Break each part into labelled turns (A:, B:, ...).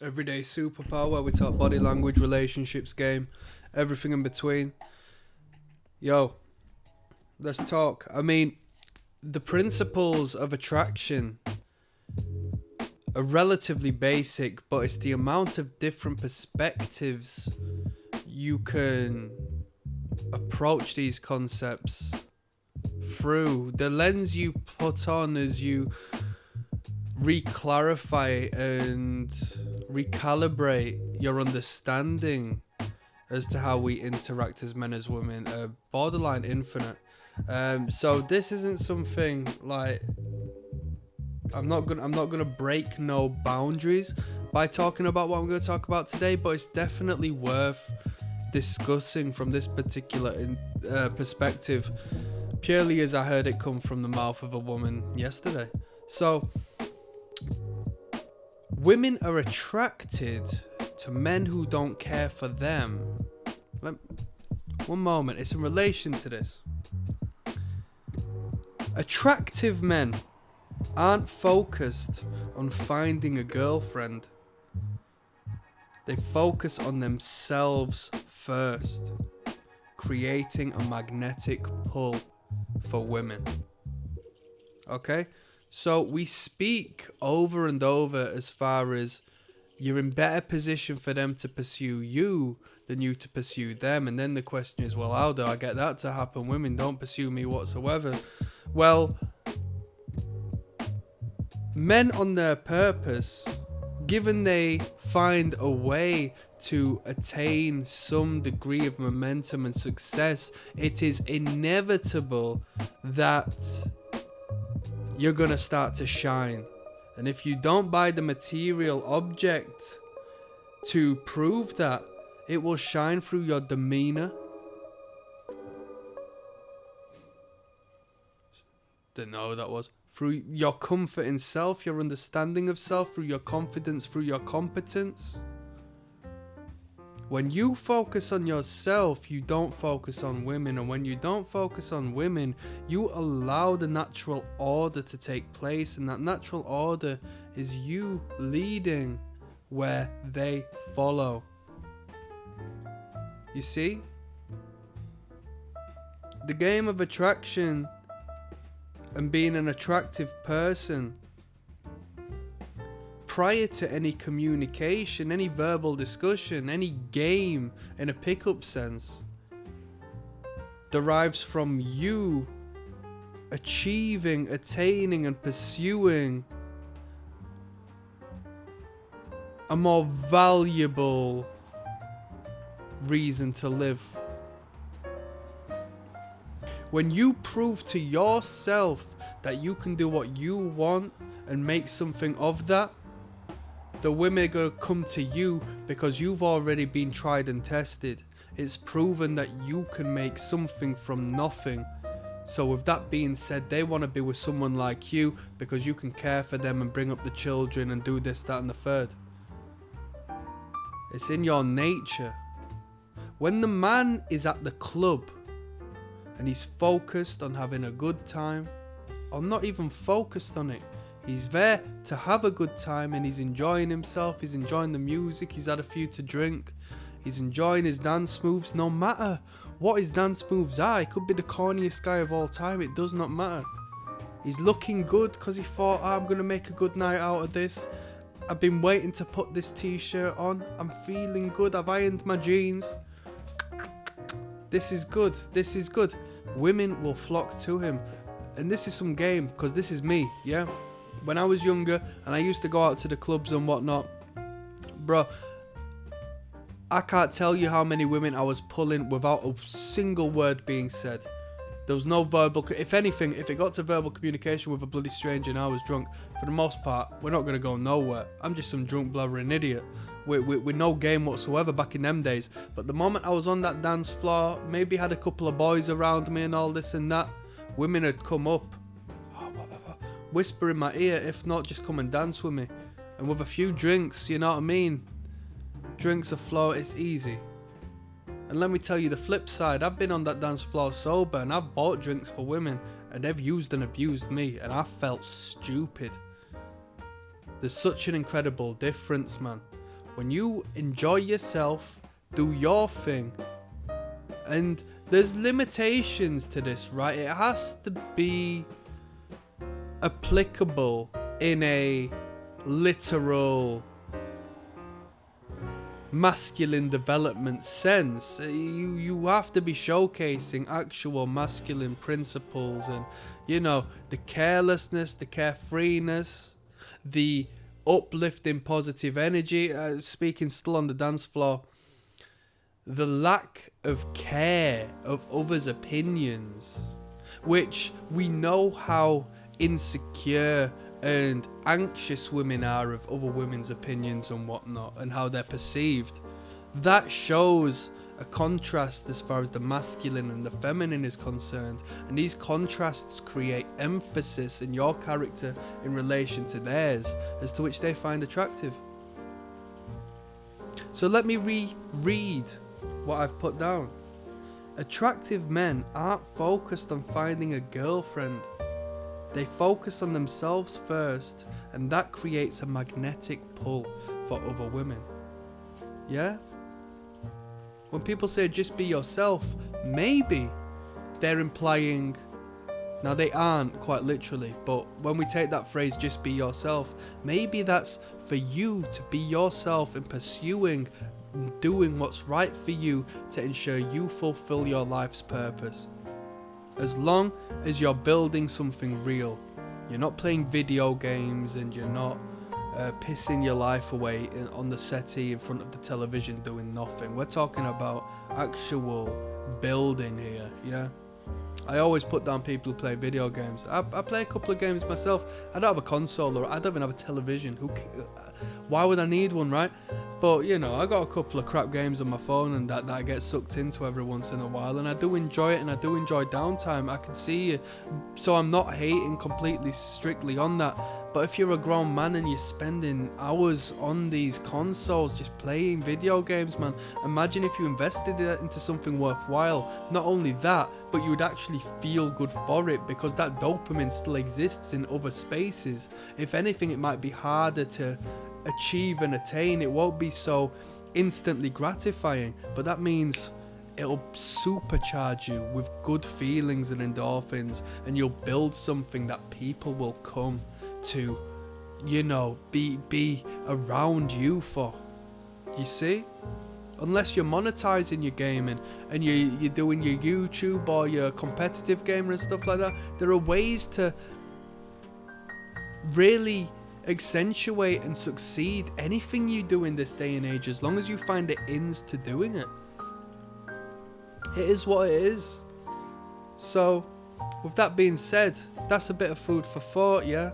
A: Everyday superpower where we talk body language, relationships, game, everything in between. Yo, let's talk. I mean, the principles of attraction are relatively basic, but it's the amount of different perspectives you can approach these concepts through. The lens you put on as you reclarify and recalibrate your understanding as to how we interact as men as women are borderline infinite. So this isn't something like I'm not gonna break no boundaries by talking about what I'm gonna talk about today, but it's definitely worth discussing from this particular perspective, purely as I heard it come from the mouth of a woman yesterday. So women are attracted to men who don't care for them. One moment, it's in relation to this. Attractive men aren't focused on finding a girlfriend. They focus on themselves first, creating a magnetic pull for women. Okay? So we speak over and over as far as you're in better position for them to pursue you than you to pursue them. And then the question is, well, how do I get that to happen? Women don't pursue me whatsoever. Well, men on their purpose, given they find a way to attain some degree of momentum and success, it is inevitable that you're gonna start to shine. And if you don't buy the material object to prove that, it will shine through your demeanor. Didn't know who that was. Through your comfort in self, your understanding of self, through your confidence, through your competence. When you focus on yourself, you don't focus on women. And when you don't focus on women, you allow the natural order to take place. And that natural order is you leading where they follow. You see? The game of attraction and being an attractive person, prior to any communication, any verbal discussion, any game in a pickup sense, derives from you achieving, attaining and pursuing a more valuable reason to live. When you prove to yourself that you can do what you want and make something of that, the women are going to come to you because you've already been tried and tested. It's proven that you can make something from nothing. So with that being said, they want to be with someone like you because you can care for them and bring up the children and do this, that and the third. It's in your nature. When the man is at the club and he's focused on having a good time, or not even focused on it, he's there to have a good time and he's enjoying himself, he's enjoying the music, he's had a few to drink, he's enjoying his dance moves, no matter what his dance moves are. He could be the corniest guy of all time, it does not matter. He's looking good because he thought, I'm going to make a good night out of this. I've been waiting to put this t-shirt on, I'm feeling good, I've ironed my jeans. This is good, this is good. Women will flock to him. And this is some game, because this is me, yeah? When I was younger and I used to go out to the clubs and whatnot, bro, I can't tell you how many women I was pulling without a single word being said. There was no verbal, if anything, if it got to verbal communication with a bloody stranger and I was drunk, for the most part, we're not going to go nowhere. I'm just some drunk blabbering idiot with no game whatsoever back in them days. But the moment I was on that dance floor, maybe had a couple of boys around me and all this and that, women had come up, whisper in my ear, if not just come and dance with me. And with a few drinks, you know what I mean? Drinks afloat, it's easy. And let me tell you the flip side, I've been on that dance floor sober and I've bought drinks for women and they've used and abused me and I felt stupid. There's such an incredible difference, man. When you enjoy yourself, do your thing. And there's limitations to this, right? It has to be applicable in a literal masculine development sense. You have to be showcasing actual masculine principles, and you know, the carelessness, the carefreeness, the uplifting positive energy, speaking still on the dance floor, the lack of care of others' opinions, which we know how insecure and anxious women are of other women's opinions and whatnot, and how they're perceived. That shows a contrast as far as the masculine and the feminine is concerned, and these contrasts create emphasis in your character in relation to theirs, as to which they find attractive. So let me reread what I've put down. Attractive men aren't focused on finding a girlfriend. They focus on themselves first, and that creates a magnetic pull for other women. Yeah? When people say just be yourself, maybe they're implying, now they aren't quite literally, but when we take that phrase just be yourself, maybe that's for you to be yourself in pursuing, doing what's right for you to ensure you fulfill your life's purpose. As long as you're building something real, you're not playing video games, and you're not pissing your life away on the settee in front of the television doing nothing. We're talking about actual building here, yeah? I always put down people who play video games. I play a couple of games myself. I don't have a console, or I don't even have a television. Why would I need one, right? But, you know, I got a couple of crap games on my phone, and that I get sucked into every once in a while, and I do enjoy it, and I do enjoy downtime. I can see you. So I'm not hating completely strictly on that. But if you're a grown man and you're spending hours on these consoles just playing video games, man, imagine if you invested that into something worthwhile. Not only that, but you would actually feel good for it, because that dopamine still exists in other spaces. If anything, it might be harder to achieve and attain. It won't be so instantly gratifying, but that means it'll supercharge you with good feelings and endorphins, and you'll build something that people will come to, you know, be around you for. You see? Unless you're monetizing your gaming and you're doing your YouTube or your competitive gamer and stuff like that, there are ways to really accentuate and succeed anything you do in this day and age, as long as you find the ins to doing it. It is what it is. So, with that being said, that's a bit of food for thought, yeah?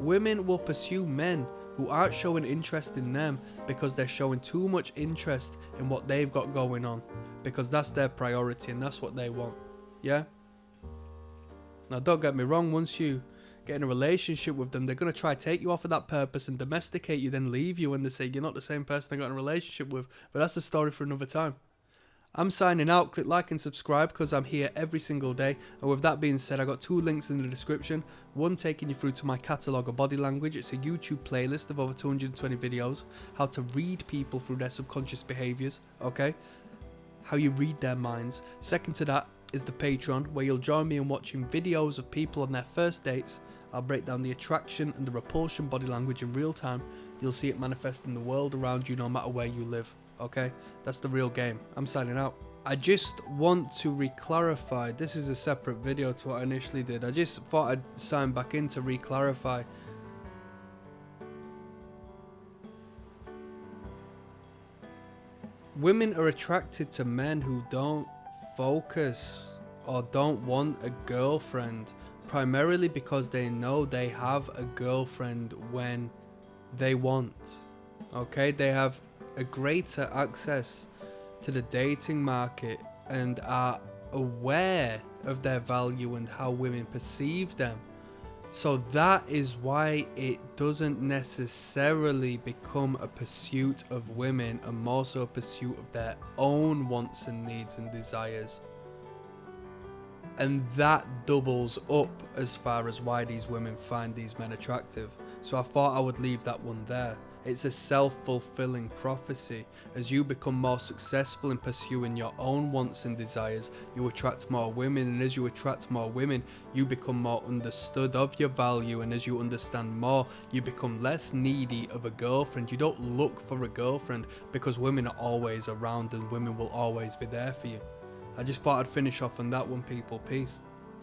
A: Women will pursue men who aren't showing interest in them because they're showing too much interest in what they've got going on, because that's their priority and that's what they want, yeah? Now, don't get me wrong, once you get in a relationship with them, they're going to try to take you off of that purpose and domesticate you, then leave you when they say you're not the same person they got in a relationship with. But that's a story for another time. I'm signing out. Click like and subscribe, because I'm here every single day. And with that being said, I got 2 links in the description. One taking you through to my catalogue of body language. It's a YouTube playlist of over 220 videos. How to read people through their subconscious behaviours, okay? How you read their minds. Second to that is the Patreon, where you'll join me in watching videos of people on their first dates. I'll break down the attraction and the repulsion body language in real time. You'll see it manifest in the world around you, no matter where you live. Okay, that's the real game. I'm signing out. I just want to re-clarify. This is a separate video to what I initially did. I just thought I'd sign back in to re-clarify. Women are attracted to men who don't focus or don't want a girlfriend, primarily because they know they have a girlfriend when they want. Okay, they have a greater access to the dating market and are aware of their value and how women perceive them. So that is why it doesn't necessarily become a pursuit of women, and more so a pursuit of their own wants and needs and desires. And that doubles up as far as why these women find these men attractive. So I thought I would leave that one there. It's a self-fulfilling prophecy. As you become more successful in pursuing your own wants and desires, you attract more women, and as you attract more women, you become more understood of your value, and as you understand more, you become less needy of a girlfriend. You don't look for a girlfriend because women are always around and women will always be there for you. I just thought I'd finish off on that one, people. Peace.